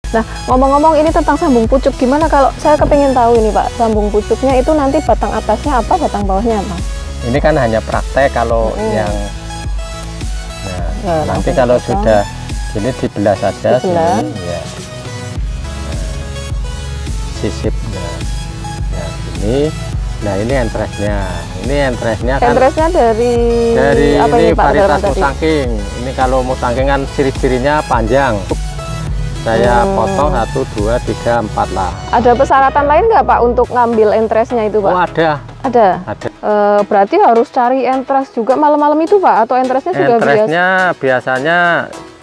Nah, ngomong-ngomong ini tentang sambung pucuk, gimana kalau saya kepingin tahu ini Pak, sambung pucuknya itu nanti batang atasnya apa, batang bawahnya apa? Ini kan hanya praktek kalau yang ya, nanti kalau sudah ini dibelah saja sini ya. Sisipnya ya ini. Nah ini entresnya. Ini entresnya kan dari apa ini ini Pak? Varietas musangking. Ini kalau musangking kan ciri-cirinya panjang. Saya potong 1, 2, 3, 4 lah. Ada persyaratan lain nggak Pak untuk ngambil entresnya itu Pak? Oh ada. Ada. Berarti harus cari entres juga malam-malam itu Pak? Atau entresnya juga entresnya biasanya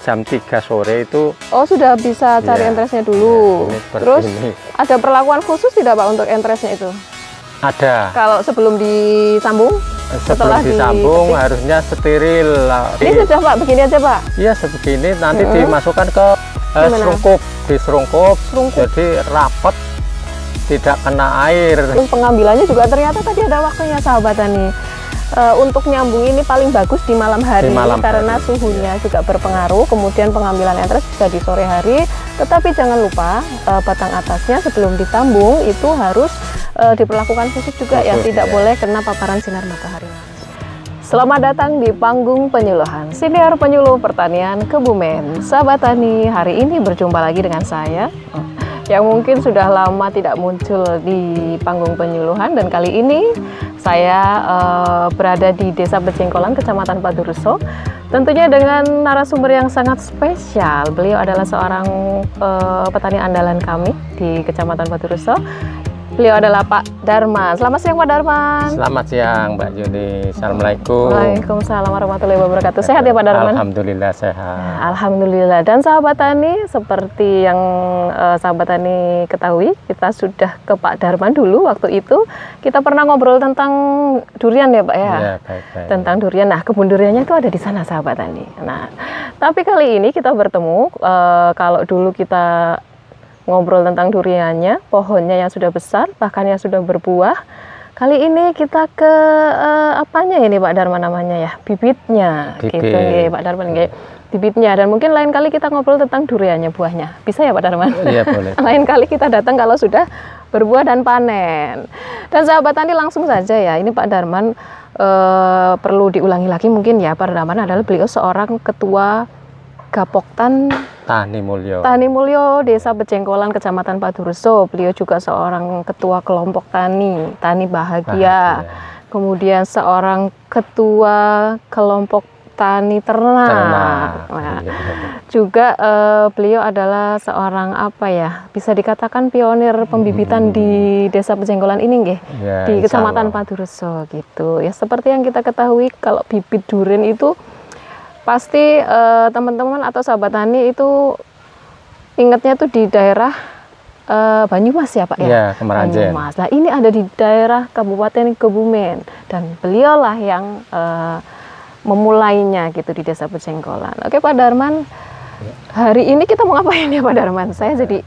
jam 3 sore itu. Oh sudah bisa cari entresnya dulu. Terus ada perlakuan khusus tidak Pak untuk entresnya itu? Ada. Kalau sebelum disambung? Sebelum disambung harusnya steril. Ini sudah Pak, begini aja Pak? Iya sebegini, nanti dimasukkan ke serungkup, diserungkup, jadi rapat, tidak kena air. Terus pengambilannya juga ternyata tadi ada waktunya sahabat tani. Untuk nyambung ini paling bagus di malam hari, karena suhunya juga berpengaruh. Kemudian pengambilan entres bisa di sore hari, tetapi jangan lupa batang atasnya sebelum disambung itu harus diperlakukan khusus juga ya, tidak boleh kena paparan sinar matahari langsung. Selamat datang di panggung penyuluhan Siniar Penyuluh Pertanian Kebumen. Sahabat tani, hari ini berjumpa lagi dengan saya yang mungkin sudah lama tidak muncul di panggung penyuluhan, dan kali ini saya berada di Desa Becengkolan, Kecamatan Padureso, tentunya dengan narasumber yang sangat spesial. Beliau adalah seorang petani andalan kami di Kecamatan Padureso. Beliau adalah Pak Darman. Selamat siang Pak Darman. Selamat siang Mbak Juni. Assalamualaikum. Waalaikumsalam warahmatullahi wabarakatuh. Sehat ya Pak Darman? Alhamdulillah sehat. Alhamdulillah. Dan sahabat tani, seperti yang sahabat tani ketahui, kita sudah ke Pak Darman dulu. Waktu itu kita pernah ngobrol tentang durian ya Pak ya? Iya, baik-baik. Tentang durian. Nah, kebun duriannya itu ada di sana sahabat tani. Nah, tapi kali ini kita bertemu, kalau dulu kita ngobrol tentang duriannya, pohonnya yang sudah besar, bahkan yang sudah berbuah. Kali ini kita ke apanya ini Pak Darman namanya ya? Bibitnya. Bibit. Gitu nggih Pak Darman nggih. Bibitnya, dan mungkin lain kali kita ngobrol tentang duriannya, buahnya. Bisa ya Pak Darman? Iya, boleh. Lain kali kita datang kalau sudah berbuah dan panen. Dan sahabat tani langsung saja ya, ini Pak Darman perlu diulangi lagi mungkin ya, Pak Darman adalah beliau seorang ketua Gapoktan Tani Mulyo. Tani Mulyo, Desa Becengkolan, Kecamatan Padureso. Beliau juga seorang ketua kelompok Tani Bahagia. Kemudian seorang ketua kelompok Tani Ternak. Nah, juga beliau adalah seorang apa ya? Bisa dikatakan pionir pembibitan di Desa Becengkolan ini nggih. Ya, di Kecamatan Padureso gitu. Ya seperti yang kita ketahui kalau bibit durian itu pasti teman-teman atau sahabat tani itu ingatnya tuh di daerah Banyumas ya Pak ya? Iya, Kemeranjen. Banyumas. Nah ini ada di daerah Kabupaten Kebumen, dan beliaulah yang memulainya gitu di Desa Becengkolan. Oke Pak Darman, hari ini kita mau ngapain ya Pak Darman? Saya jadi,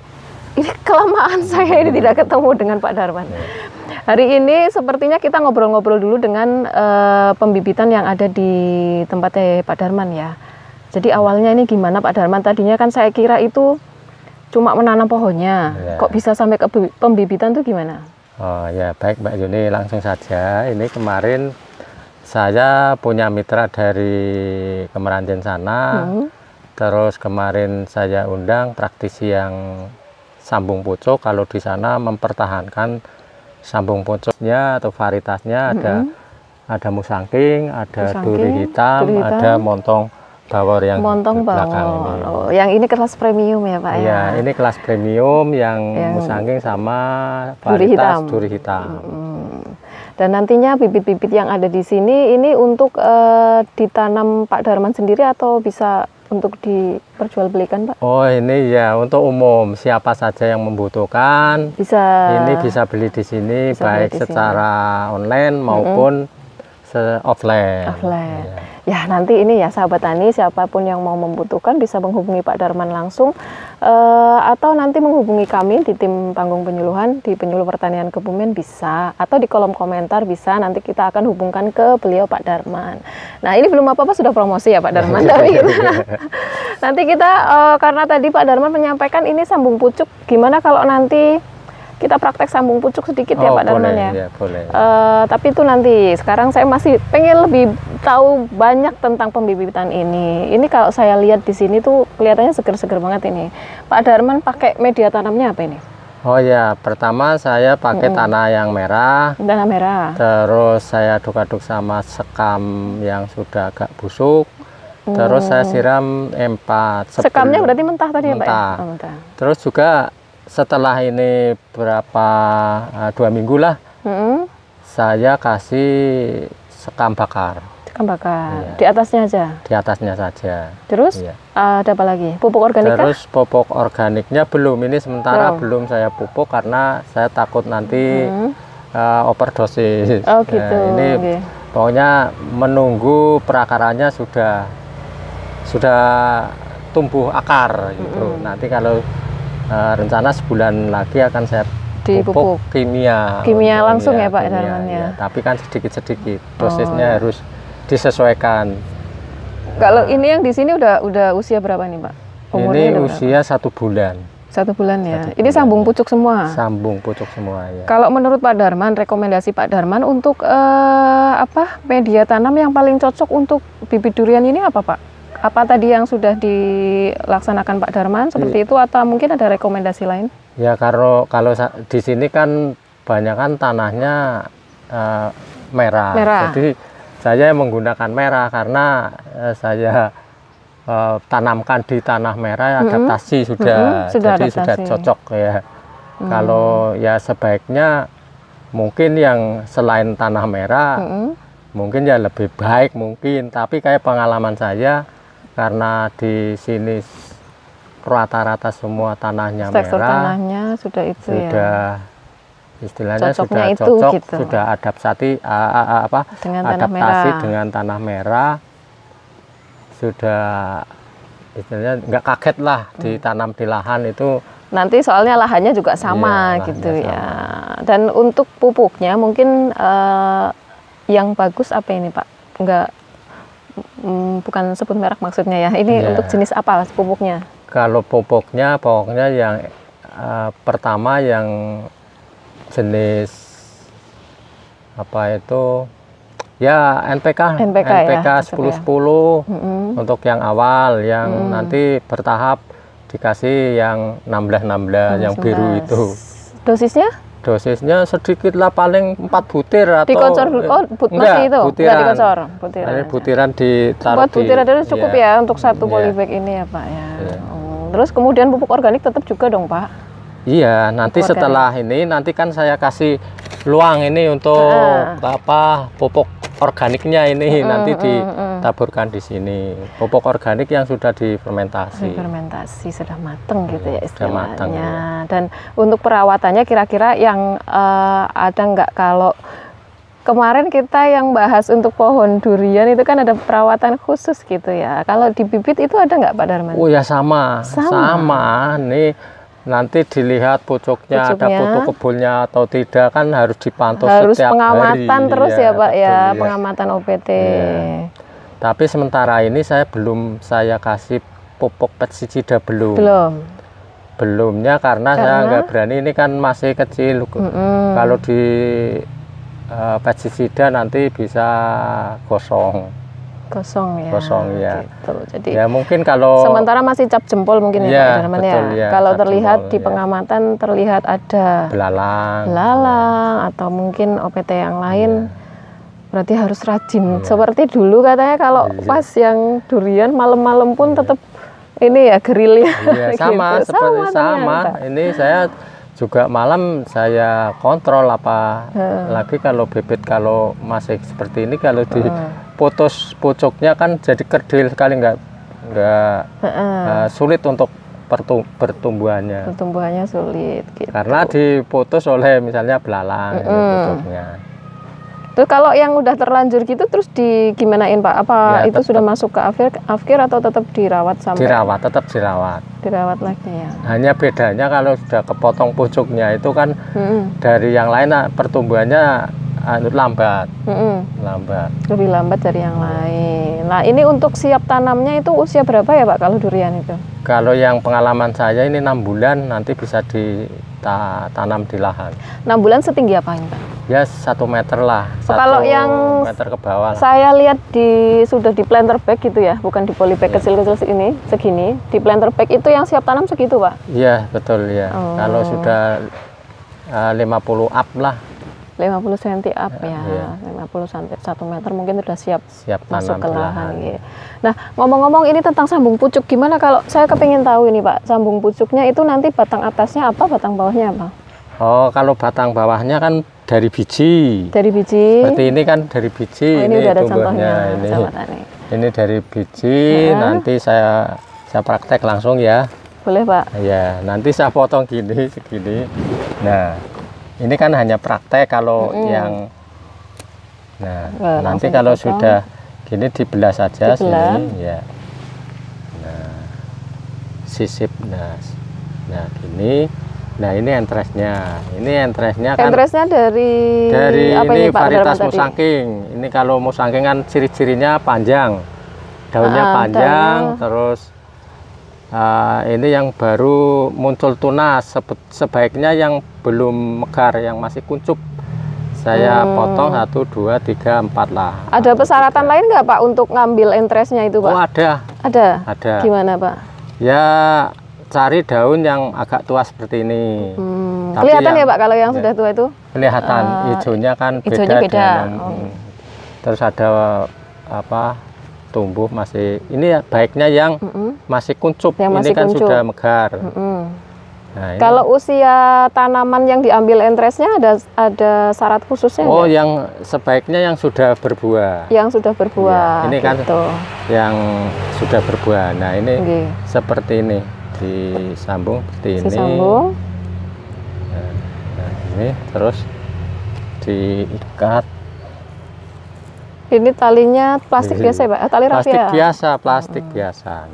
ini kelamaan saya ini tidak ketemu dengan Pak Darman. Hari ini sepertinya kita ngobrol-ngobrol dulu dengan pembibitan yang ada di tempatnya Pak Darman ya. Jadi awalnya ini gimana Pak Darman? Tadinya kan saya kira itu cuma menanam pohonnya. Kok bisa sampai ke pembibitan tuh gimana? Oh ya baik Mbak Yuni, langsung saja. Ini kemarin saya punya mitra dari Kemeranjen sana. Terus kemarin saya undang praktisi yang sambung pucuk. Kalau di sana mempertahankan sambung pucuknya atau varietasnya ada musangking, ada duri hitam, ada montong bawor yang montong belakang bawor. ini. Oh, yang ini kelas premium ya Pak ya? Iya, ini kelas premium yang musangking sama varietas duri hitam. Dan nantinya bibit-bibit yang ada di sini ini untuk ditanam Pak Darman sendiri atau bisa untuk diperjualbelikan Pak? Oh ini ya untuk umum, siapa saja yang membutuhkan ini bisa beli di sini, baik secara online maupun offline. Ya nanti ini ya sahabat tani, siapapun yang mau membutuhkan bisa menghubungi Pak Darman langsung atau nanti menghubungi kami di tim panggung penyuluhan di Penyuluh Pertanian Kebumen bisa, atau di kolom komentar bisa, nanti kita akan hubungkan ke beliau Pak Darman. Nah ini belum apa-apa sudah promosi ya Pak Darman. Tapi Nanti kita karena tadi Pak Darman menyampaikan ini sambung pucuk, gimana kalau nanti kita praktek sambung pucuk sedikit ya Pak Darman ya? Iya, boleh. Tapi itu nanti, sekarang saya masih pengen lebih tahu banyak tentang pembibitan ini. Ini kalau saya lihat di sini tuh kelihatannya seger-seger banget ini. Pak Darman pakai media tanamnya apa ini? Oh ya, pertama saya pakai tanah yang merah. Tanah merah. Terus saya aduk-aduk sama sekam yang sudah agak busuk. Terus saya siram M4. Sekamnya berarti mentah tadi ya Pak? Ya? Mentah. Terus juga setelah ini berapa 2 minggu lah, saya kasih sekam bakar. Sekam bakar. Iya. Di atasnya aja. Di atasnya saja. Terus ada apa lagi? Pupuk organik? Terus pupuk organiknya belum. Ini sementara belum saya pupuk karena saya takut nanti overdosis. Oh gitu. Ini pokoknya menunggu perakarannya sudah tumbuh akar gitu. Nanti kalau rencana sebulan lagi akan saya pupuk kimia langsung ya Pak Darman ya. Tapi kan sedikit-sedikit dosisnya harus disesuaikan. Kalau ini yang di sini udah usia berapa nih Pak? Umurnya ini usia 1 bulan. 1 bulan ya. Ini sambung pucuk semua. Sambung pucuk semua ya. Kalau menurut Pak Darman, rekomendasi Pak Darman untuk media tanam yang paling cocok untuk bibit durian ini apa Pak? Apa tadi yang sudah dilaksanakan Pak Darman seperti itu atau mungkin ada rekomendasi lain? Ya kalau di sini kan banyak kan tanahnya merah. Jadi saya menggunakan merah karena saya tanamkan di tanah merah adaptasi sudah cocok ya. Kalau ya sebaiknya mungkin yang selain tanah merah mungkin ya lebih baik mungkin, tapi kayak pengalaman saya karena di sini rata-rata semua tanahnya tekstur merah, tanahnya sudah istilahnya cocoknya sudah itu, cocok, gitu. Sudah adaptasi dengan tanah merah, sudah istilahnya nggak kaget lah ditanam di lahan itu. Nanti soalnya lahannya juga sama gitu ya. Dan untuk pupuknya mungkin yang bagus apa ini Pak? Bukan sebut merek maksudnya ya. Ini untuk jenis apa pupuknya? Kalau pupuknya pokoknya yang pertama yang jenis apa itu ya NPK 10-10 untuk yang awal, yang nanti bertahap dikasih yang 16-16 yang biru itu. Dosisnya sedikit lah, paling 4 butir atau dikocor masih itu butiran. Enggak dikocor, butiran ditaruh 4 butir ada cukup ya untuk 1 polybag ini ya Pak ya. Terus kemudian pupuk organik tetap juga dong Pak? Iya, nanti setelah ini nanti kan saya kasih luang ini untuk pupuk organiknya ini nanti ditaburkan di sini. Pupuk organik yang sudah difermentasi. Difermentasi sudah mateng gitu ya istilahnya. Mateng, ya. Dan untuk perawatannya kira-kira yang ada nggak, kalau kemarin kita yang bahas untuk pohon durian itu kan ada perawatan khusus gitu ya. Kalau di bibit itu ada nggak Pak Darman? Oh ya sama. Nih nanti dilihat pucuknya ada pucuk kebulnya atau tidak, kan harus dipantau setiap pengamatan hari. Terus ya Pak ya, pengamatan OPT. Tapi sementara ini saya belum kasih pupuk pestisida belumnya karena saya nggak berani, ini kan masih kecil. Kalau di pestisida nanti bisa kosong ya. Gitu. Jadi ya mungkin kalau sementara masih cap jempol mungkin ya Pak Darman ya. Kalau terlihat di pengamatan terlihat ada belalang atau mungkin OPT yang lain, berarti harus rajin. Seperti dulu katanya kalau pas yang durian malam-malam pun tetap ini ya gerilya. Sama gitu. sama. Ini saya juga malam saya kontrol lagi kalau bibit kalau masih seperti ini, kalau diputus pucuknya kan jadi kerdil sekali, nggak sulit untuk pertumbuhannya. Pertumbuhannya sulit gitu. Karena diputus oleh misalnya belalang pucuknya. Terus kalau yang udah terlanjur gitu terus gimanain Pak? Apa itu sudah masuk ke afkir atau tetap dirawat sampai? Tetap dirawat. Dirawat lagi ya. Hanya bedanya kalau sudah kepotong pucuknya itu kan dari yang lain pertumbuhannya lambat. Lebih lambat dari yang lain. Nah, ini untuk siap tanamnya itu usia berapa ya Pak kalau durian itu? Kalau yang pengalaman saya ini 6 bulan nanti bisa ditanam di lahan. 6 bulan setinggi apa ini Pak? Ya 1 meter lah. Kalau yang meter ke bawah lah. Saya lihat sudah di planter bag gitu ya, bukan di polybag kecil-kecil ini, segini. Di planter bag itu yang siap tanam segitu Pak? Iya betul ya. Kalau sudah 50 up lah. 50 cm up ya, 50 cm 1 meter mungkin sudah siap masuk ke lahan. Ya. Nah, ngomong-ngomong ini tentang sambung pucuk, gimana kalau saya kepingin tahu ini Pak, sambung pucuknya itu nanti batang atasnya apa, batang bawahnya apa? Oh, kalau batang bawahnya kan dari biji. Dari biji. Seperti ini kan dari biji. Oh, ini udah ada contohnya. Ini dari biji. Nanti saya praktek langsung ya. Boleh Pak. Ya, nanti saya potong gini, segini. Nah. Ini kan hanya praktek kalau yang, nanti kalau sudah gini dibelah saja sini, ya. Nah, sisip, nah gini, nah ini entresnya, kan. Entresnya dari apa ini ini, Pak, varietas musangking. Ini kalau musangking kan ciri-cirinya panjang, daunnya panjang, terus. Ini yang baru muncul tunas, sebaiknya yang belum megar, yang masih kuncup. Saya potong 1, 2, 3, 4 lah. Ada persyaratan lain nggak Pak untuk ngambil entresnya itu Pak? Oh ada. Ada. Gimana Pak? Ya cari daun yang agak tua seperti ini. Kelihatan ya Pak kalau yang sudah tua itu? Kelihatan, hijaunya kan beda. Dengan, terus ada apa? Tumbuh masih, ini baiknya yang masih kuncup, ini kan sudah megar. Nah, kalau usia tanaman yang diambil entresnya ada syarat khususnya? Oh, yang sebaiknya yang sudah berbuah. Yang sudah berbuah. Ya, ini kan yang sudah berbuah. Nah ini seperti ini, disambung seperti ini. Disambung. Nah, ini terus diikat. Ini talinya plastik biasa ya Pak? Tali rafia? Plastik biasa.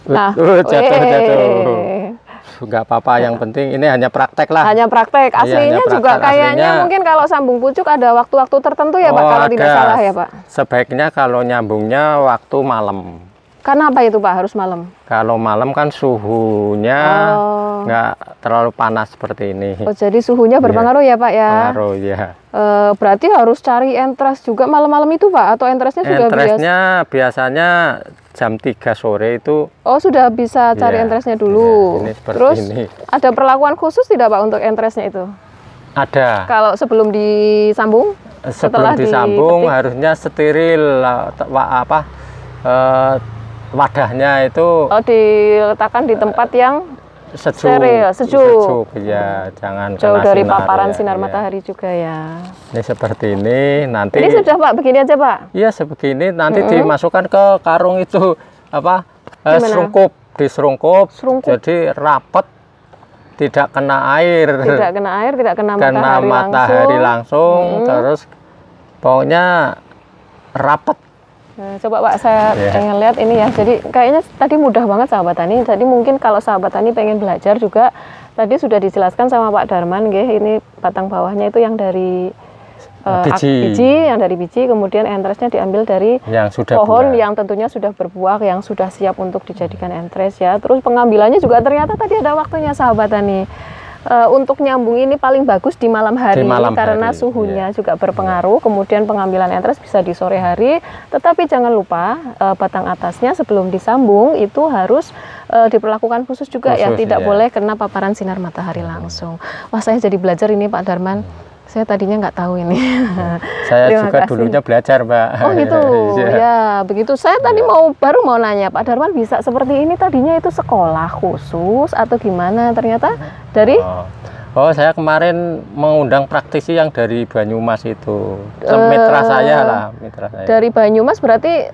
Nah, jatuh. Nggak apa-apa, yang penting ini hanya praktek lah. Hanya praktek, aslinya hanya juga kayaknya mungkin kalau sambung pucuk ada waktu-waktu tertentu ya Pak, kalau tidak salah ya Pak? Sebaiknya kalau nyambungnya waktu malam. Karena apa itu Pak, harus malam? Kalau malam kan suhunya nggak terlalu panas seperti ini. Oh, jadi suhunya berpengaruh ya Pak ya? Pengaruh ya. Berarti harus cari entres juga malam-malam itu Pak? Atau entresnya sudah entresnya biasanya jam 3 sore itu. Oh, sudah bisa cari entresnya dulu. Ini seperti Terus ini. ada perlakuan khusus tidak Pak untuk entresnya itu? Ada. Kalau sebelum disambung? Sebelum disambung harusnya steril wadahnya itu diletakkan di tempat yang sejuk ya, jangan jauh dari paparan sinar matahari juga ya. Ini seperti ini, nanti ini sudah Pak, begini aja Pak? Iya sebegini, nanti dimasukkan ke karung itu serungkup, diserungkup, jadi rapat, tidak kena air, tidak kena matahari langsung. Terus pokoknya rapat. Nah, coba Pak, saya pengen lihat ini ya. Jadi kayaknya tadi mudah banget sahabat tani. Jadi mungkin kalau sahabat tani pengen belajar juga, tadi sudah dijelaskan sama Pak Darman, ini batang bawahnya itu yang dari biji, kemudian entresnya diambil dari yang sudah pohon yang tentunya sudah berbuah, yang sudah siap untuk dijadikan entres ya. Terus pengambilannya juga ternyata tadi ada waktunya sahabat tani. Untuk nyambung ini paling bagus di malam hari, karena suhunya juga berpengaruh. Kemudian pengambilan entres bisa di sore hari, tetapi jangan lupa batang atasnya sebelum disambung itu harus diperlakukan khusus juga ya, tidak boleh kena paparan sinar matahari langsung. Wah, saya jadi belajar ini Pak Darman. Saya tadinya nggak tahu ini. Saya juga dulunya belajar, Mbak. Oh gitu, ya begitu. Saya tadi baru mau nanya, Pak Darman bisa seperti ini tadinya itu sekolah khusus atau gimana? Ternyata dari? Oh, saya kemarin mengundang praktisi yang dari Banyumas itu, mitra saya lah, mitra saya. Dari Banyumas berarti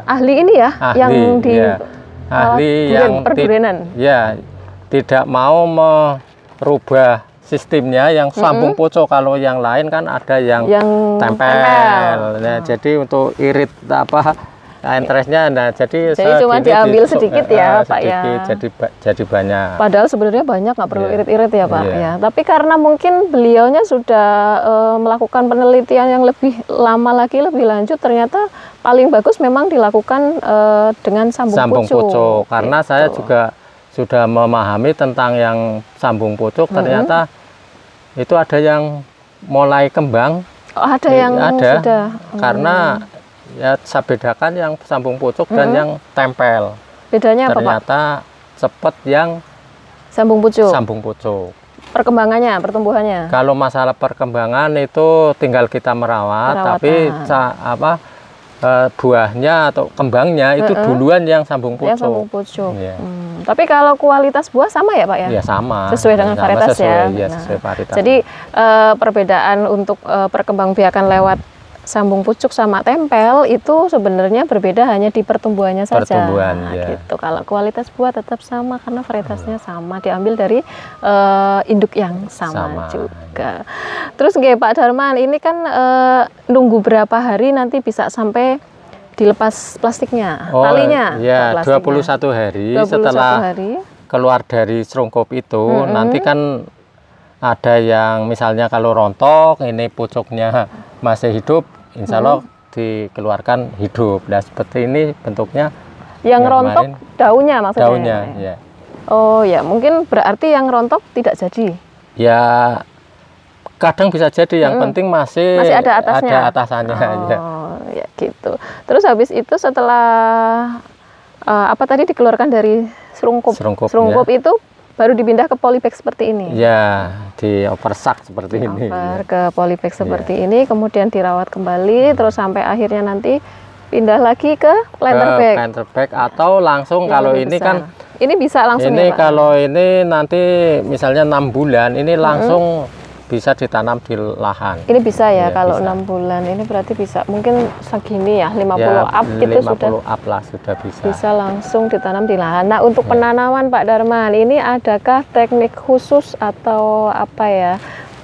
ahli ini ya, ahli, yang di ahli yang perdurenan. Ya, tidak mau merubah sistemnya yang sambung pucuk. Kalau yang lain kan ada yang tempel. Nah, jadi untuk irit entresnya, nah jadi cuma diambil sedikit ya Pak ya. Jadi banyak. Padahal sebenarnya banyak, nggak perlu irit-irit ya Pak ya. Tapi karena mungkin beliaunya sudah melakukan penelitian yang lebih lama lagi, lebih lanjut, ternyata paling bagus memang dilakukan dengan sambung pucuk. Karena gitu. Saya juga sudah memahami tentang yang sambung pucuk, ternyata itu ada yang mulai kembang. Oh, ada yang sudah. Karena ya saya bedakan yang sambung pucuk dan yang tempel. Bedanya apa, Pak? Ternyata cepat yang sambung pucuk. Sambung pucuk. Perkembangannya, pertumbuhannya. Kalau masalah perkembangan itu tinggal kita merawat. Tapi buahnya atau kembangnya itu duluan yang sambung pucuk. Yang sambung pucuk. Tapi kalau kualitas buah sama ya, Pak ya? Ya sama. Sesuai dengan varietas ya. Sesuai varietas. Jadi perbedaan untuk perkembangbiakan lewat sambung pucuk sama tempel itu sebenarnya berbeda hanya di pertumbuhannya saja. Pertumbuhan, ya. Gitu. Kalau kualitas buah tetap sama karena varietasnya sama, diambil dari induk yang sama juga. Terus Pak Darman, ini kan nunggu berapa hari nanti bisa sampai dilepas plastiknya, talinya? Ya, 21 hari 21 setelah hari. Keluar dari serungkup itu, nanti kan ada yang misalnya kalau rontok, ini pucuknya masih hidup, insya Allah dikeluarkan hidup. Nah seperti ini bentuknya. Yang rontok daunnya maksudnya? Daunnya, ya. Oh ya, mungkin berarti yang rontok tidak jadi? Ya, kadang bisa jadi, yang penting masih ada atasnya? Ada atasannya. Oh ya gitu. Terus habis itu setelah apa tadi dikeluarkan dari serungkup itu baru dipindah ke polybag seperti ini? Ya, di oversak seperti ini. Ke polybag seperti ini, kemudian dirawat kembali, terus sampai akhirnya nanti pindah lagi ke planter bag. Planter bag atau langsung kalau ini besar. Kan ini bisa langsung ini ya, Pak? Kalau ini nanti misalnya 6 bulan ini langsung bisa ditanam di lahan. Ini bisa ya, kalau bisa. 6 bulan ini berarti bisa mungkin segini ya, 50 up gitu 50 up lah sudah bisa. Bisa langsung ditanam di lahan. Nah, untuk penanaman Pak Darman, ini adakah teknik khusus atau apa ya?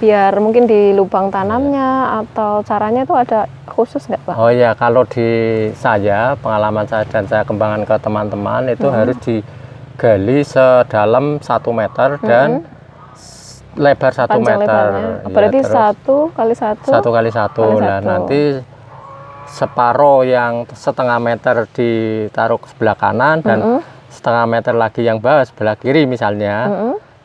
Biar mungkin di lubang tanamnya atau caranya itu ada khusus nggak, Pak? Oh ya, kalau di saya, pengalaman saya dan saya kembangkan ke teman-teman itu harus digali sedalam 1 meter dan lebar 1 meter. Berarti ya, 1 kali 1. 1 kali 1. Nah, nanti separuh yang setengah meter ditaruh ke sebelah kanan dan setengah meter lagi yang bawah sebelah kiri misalnya.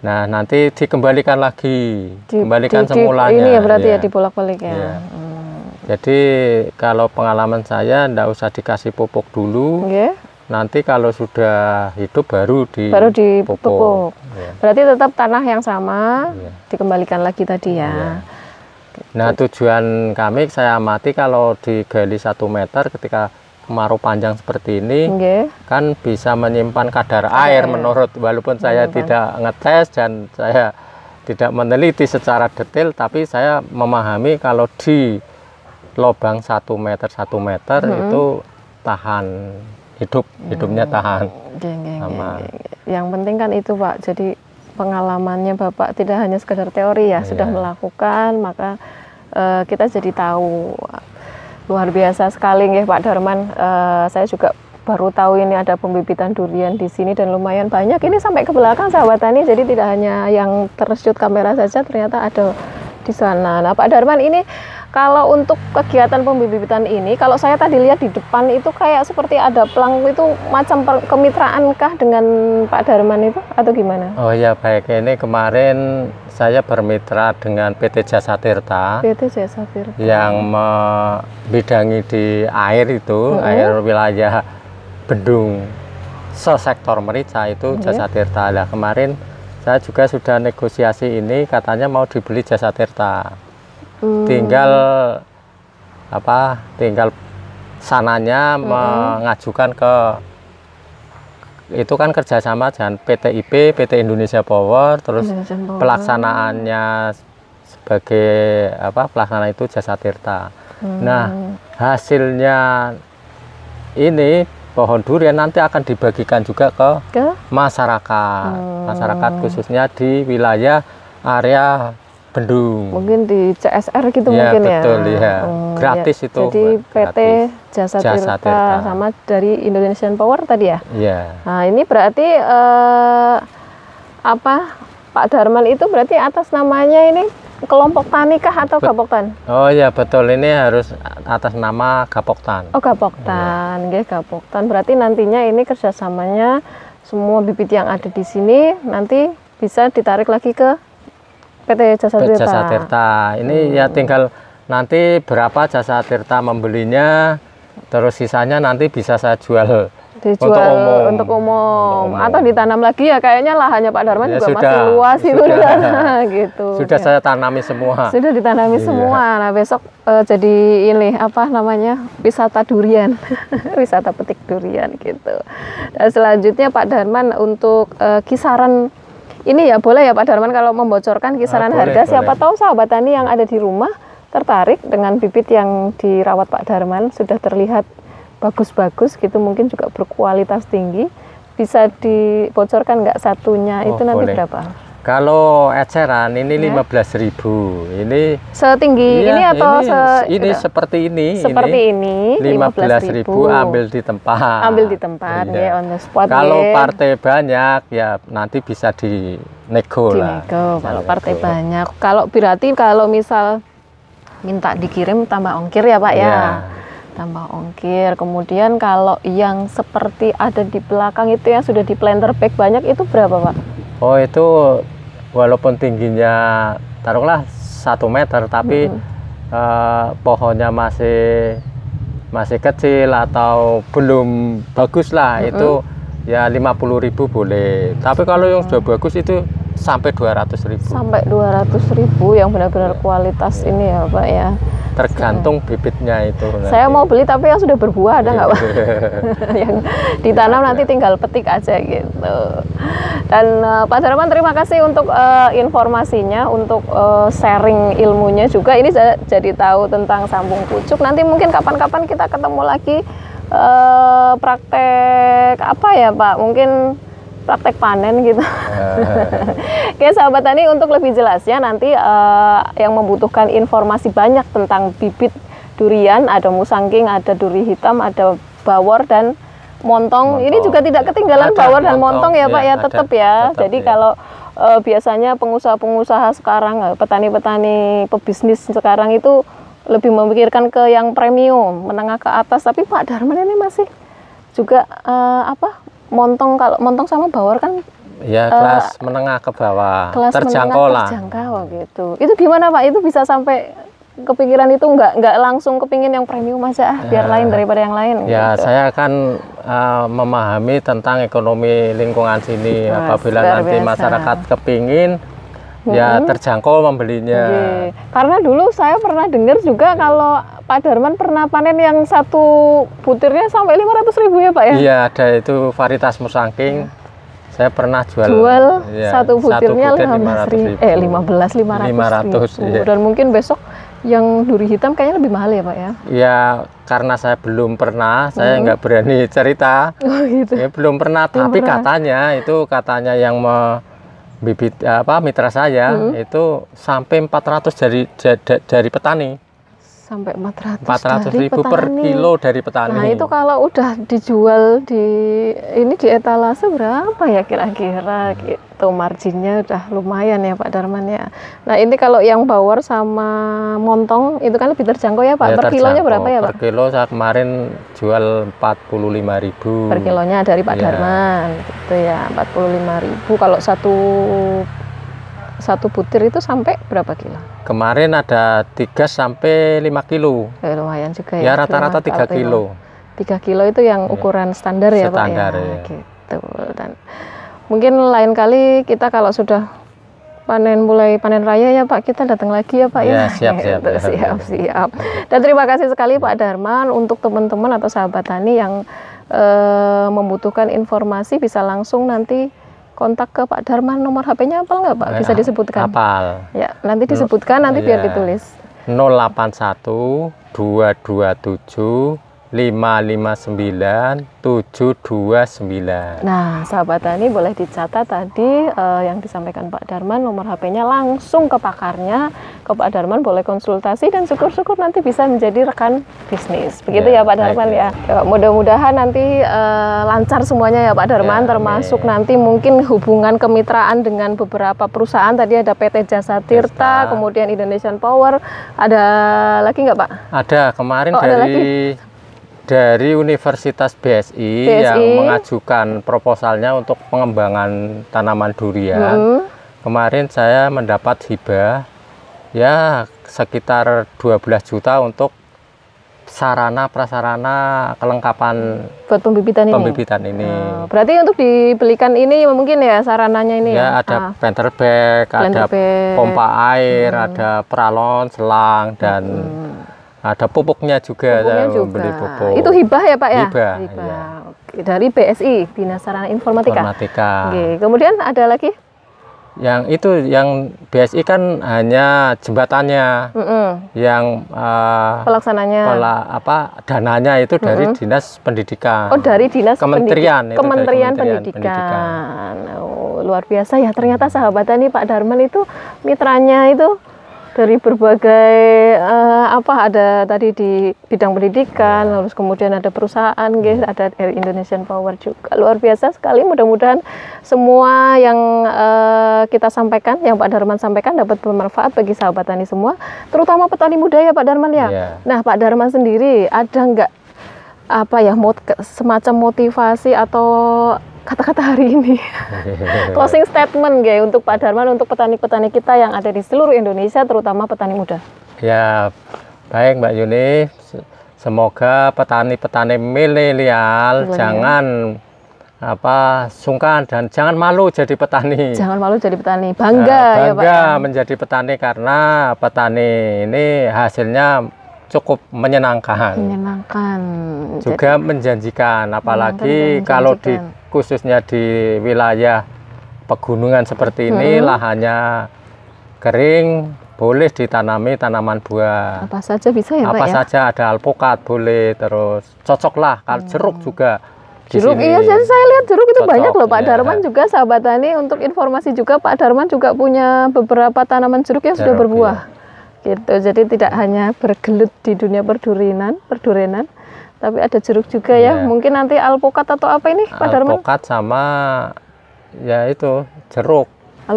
Nah, nanti dikembalikan lagi, kembalikan semulanya. Ini ya berarti ya dibolak-balik ya. Ya. Jadi kalau pengalaman saya enggak usah dikasih pupuk dulu. Nanti kalau sudah hidup baru dipupuk. Ya. Berarti tetap tanah yang sama, dikembalikan lagi tadi ya. Nah, tujuan kami saya amati kalau digali 1 meter ketika kemarau panjang seperti ini, kan bisa menyimpan kadar air menurut, walaupun saya tidak ngetes dan saya tidak meneliti secara detail, tapi saya memahami kalau di lubang 1 meter itu tahan. Hidupnya tahan. Yang penting kan itu, Pak. Jadi pengalamannya Bapak tidak hanya sekedar teori ya, sudah melakukan, maka kita jadi tahu. Luar biasa sekali ya Pak Darman. Saya juga baru tahu ini ada pembibitan durian di sini dan lumayan banyak. Ini sampai ke belakang sahabat tani, jadi tidak hanya yang tershoot kamera saja, ternyata ada di sana. Nah, Pak Darman, ini kalau untuk kegiatan pembibitan ini, kalau saya tadi lihat di depan itu kayak seperti ada pelang, itu macam kemitraankah dengan Pak Darman itu atau gimana? Oh ya, baik. Ini kemarin saya bermitra dengan PT Jasa Tirta. PT Jasa Tirta. Yang membidangi di air itu, air wilayah Bendung sesektor Merica itu Jasa Tirta. Nah, kemarin saya juga sudah negosiasi ini, katanya mau dibeli Jasa Tirta. Tinggal sananya mengajukan ke, itu kan kerjasama dengan PT IP, PT Indonesia Power, terus pelaksanaannya sebagai pelaksana itu Jasa Tirta. Nah, hasilnya ini pohon durian nanti akan dibagikan juga ke masyarakat, masyarakat khususnya di wilayah area Bendung. Mungkin di CSR gitu ya, mungkin betul, ya. Gratis ya. Itu. Jadi PT Jasa Tirta sama dari Indonesian Power tadi ya? Iya. Nah, ini berarti Pak Darman itu berarti atas namanya ini kelompok tani kah atau Gapoktan? Oh ya betul, ini harus atas nama Gapoktan. Oh Gapoktan, ya. Gapoktan. Berarti nantinya ini kerjasamanya semua bibit yang ada di sini nanti bisa ditarik lagi ke PT Jasa Tirta. Jasa Tirta. Ini ya tinggal nanti berapa Jasa Tirta membelinya, terus sisanya nanti bisa saya jual. Dijual untuk umum atau ditanam lagi ya, kayaknya lahannya Pak Darman ya, juga sudah, masih luas itu gitu. Sudah ya. Saya tanami semua. Sudah ditanami semua. Nah besok jadi ini apa namanya, wisata durian, wisata petik durian gitu. Dan selanjutnya Pak Darman untuk kisaran ini ya boleh ya Pak Darman kalau membocorkan kisaran harga, siapa tahu sahabat tani yang ada di rumah tertarik dengan bibit yang dirawat Pak Darman, sudah terlihat bagus-bagus gitu, mungkin juga berkualitas tinggi, bisa dibocorkan nggak satunya itu nanti boleh. Berapa? Kalau eceran ini ya. 15.000. Ini setinggi ya, ini atau ini seperti ini. Seperti ini 15.000 ambil di tempat. Ambil di tempat ya, on the spot. Kalau partai banyak ya nanti bisa dinego lah. Kalau partai banyak. Kalau berarti kalau misal minta dikirim tambah ongkir ya Pak ya. Tambah ongkir. Kemudian kalau yang seperti ada di belakang itu yang sudah di planter bag banyak itu berapa Pak? Oh itu walaupun tingginya taruhlah 1 meter tapi pohonnya masih kecil atau belum bagus lah, itu ya 50.000 boleh. Tapi kalau yang sudah bagus itu sampai 200.000. Sampai 200.000 yang benar-benar kualitas ini ya Pak ya. Tergantung bibitnya itu. Saya mau beli tapi yang sudah berbuah ada nggak Pak? Yang ditanam nanti tinggal petik aja gitu. Dan Pak Darman terima kasih untuk informasinya, untuk sharing ilmunya juga. Ini saya jadi tahu tentang sambung pucuk. Nanti mungkin kapan-kapan kita ketemu lagi praktek apa ya Pak? Mungkin praktek panen gitu. Oke sahabat tani, untuk lebih jelasnya nanti yang membutuhkan informasi banyak tentang bibit durian, ada musangking, ada duri hitam, ada bawor dan montong. Ini juga tidak ketinggalan bawor dan montong ya Pak ya, tetap ya. Jadi ya. Kalau biasanya pengusaha-pengusaha sekarang, petani-petani pebisnis sekarang itu lebih memikirkan ke yang premium, menengah ke atas. Tapi Pak Darman ini masih juga montong. Kalau montong sama bawor kan ya kelas menengah ke bawah, kelas terjangkau lah. Terjangkau gitu. Itu gimana Pak? Itu bisa sampai kepikiran itu nggak langsung kepingin yang premium aja biar lain daripada yang lain. Ya gitu. Saya akan memahami tentang ekonomi lingkungan sini. Apabila nanti biasa. Masyarakat kepingin ya terjangkau membelinya. Karena dulu saya pernah dengar juga kalau Pak Darman pernah panen yang satu butirnya sampai 500.000 ya Pak ya? Iya, ada itu varietas musangking. Saya pernah jual ya, satu butirnya 15.000. 500. Iya. Dan mungkin besok yang duri hitam kayaknya lebih mahal ya Pak ya? Ya, karena saya belum pernah, saya nggak berani cerita. Oh gitu. Ya, belum pernah, tapi katanya yang bibit mitra saya itu sampai 400 dari petani. Sampai 400.000 per kilo dari petani. Nah itu kalau udah dijual di etalase berapa ya kira-kira gitu, marginnya udah lumayan ya Pak Darman ya. Nah ini kalau yang bawor sama montong itu kan lebih terjangkau ya Pak. Ya, per kilonya berapa ya Pak? Per kilo saya kemarin jual 45.000 per kilonya dari Pak Darman gitu ya, 45.000. Kalau satu butir itu sampai berapa kilo? Kemarin ada 3 sampai 5 kilo. Lumayan juga ya. Ya rata-rata 3 kilo. 3 kilo itu yang ukuran standar ya Pak ya. Standar ya. Gitu. Dan mungkin lain kali kita kalau sudah mulai panen raya ya Pak, kita datang lagi ya Pak ya. Siap. Siap. Dan terima kasih sekali Pak Darman. Untuk teman-teman atau sahabat tani yang membutuhkan informasi bisa langsung nanti kontak ke Pak Darman. Nomor HP-nya hafal nggak Pak? Bisa disebutkan? Hafal. Ya, nanti disebutkan, nanti biar ditulis. 081 227 559 729. Nah, sahabat tani boleh dicatat tadi yang disampaikan Pak Darman, nomor HP-nya langsung ke pakarnya, ke Pak Darman boleh konsultasi dan syukur-syukur nanti bisa menjadi rekan bisnis. Begitu ya Pak Darman ya. Mudah-mudahan nanti lancar semuanya ya Pak Darman, termasuk nanti mungkin hubungan kemitraan dengan beberapa perusahaan. Tadi ada PT Jasa Tirta, kemudian Indonesian Power. Ada lagi nggak Pak? Ada, kemarin dari Universitas BSI yang mengajukan proposalnya untuk pengembangan tanaman durian. Kemarin saya mendapat hibah ya sekitar 12 juta untuk sarana prasarana kelengkapan buat pembibitan ini. Berarti untuk dibelikan ini mungkin ya sarananya ini ya? Ada planter bag, ada pompa air, ada peralon, selang, dan ada pupuknya juga. Beli pupuk. Itu hibah ya Pak ya? Hibah. Ya. Dari BSI, Bina Sarana Informatika. Oke. Kemudian ada lagi? Yang itu yang BSI kan hanya jembatannya, yang pelaksananya, dananya itu dari Dinas Pendidikan. Oh, dari Dinas Kementerian Pendidikan. Oh, luar biasa ya, ternyata sahabat tani Pak Darman itu mitranya itu dari berbagai ada tadi di bidang pendidikan, terus kemudian ada perusahaan, guys, ada dari Indonesian Power juga. Luar biasa sekali. Mudah-mudahan semua yang kita sampaikan, yang Pak Darman sampaikan dapat bermanfaat bagi sahabat tani semua, terutama petani muda ya Pak Darman ya. Nah Pak Darman sendiri ada nggak semacam motivasi atau kata-kata hari ini closing statement untuk Pak Darman, untuk petani-petani kita yang ada di seluruh Indonesia, terutama petani muda? Ya baik Mbak Yuni, semoga petani-petani milenial jangan sungkan dan jangan malu jadi petani. Jangan malu jadi petani, bangga ya Pak. Menjadi petani karena petani ini hasilnya cukup menyenangkan. Juga menjanjikan, apalagi kalau khususnya di wilayah pegunungan seperti ini, lahannya kering, boleh ditanami tanaman buah. Apa saja bisa ya Pak ya? Apa saja, ada alpukat boleh, terus cocoklah kalau jeruk juga. Jeruk, iya saya lihat jeruk itu cocok, banyak loh Pak Darman juga, sahabat tani. Untuk informasi juga Pak Darman juga punya beberapa tanaman jeruk yang sudah berbuah. Gitu, jadi tidak hanya bergelut di dunia perdurenan, tapi ada jeruk juga ya. Mungkin nanti alpukat atau apa ini Pak Darman? Alpukat sama ya itu jeruk.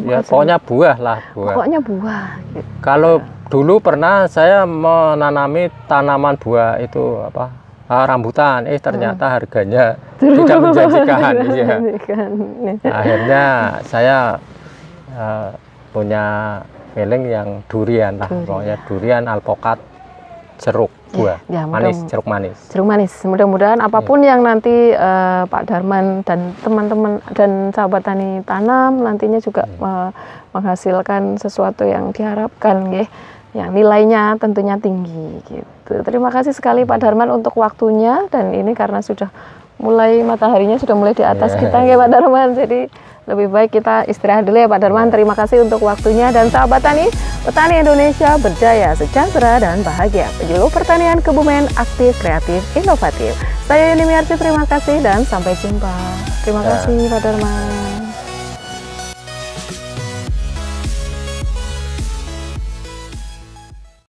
Ya, pokoknya buah lah, Pokoknya buah. Gitu. Kalau dulu pernah saya menanami tanaman buah itu rambutan, ternyata harganya tidak menjanjikan. Akhirnya saya punya feeling yang durian lah, pokoknya durian, alpukat, jeruk buah, jeruk manis. Mudah-mudahan apapun yang nanti Pak Darman dan teman-teman dan sahabat tani tanam nantinya juga menghasilkan sesuatu yang diharapkan, yang nilainya tentunya tinggi. Gitu. Terima kasih sekali Pak Darman untuk waktunya, dan ini karena sudah mulai mataharinya sudah mulai di atas kita Pak Darman, jadi lebih baik kita istirahat dulu ya Pak Darman. Terima kasih untuk waktunya, dan sahabat tani, petani Indonesia berjaya, sejahtera, dan bahagia. Penyuluh pertanian Kebumen, aktif, kreatif, inovatif. Saya Yuni Miarti, terima kasih dan sampai jumpa. Terima kasih Pak Darman.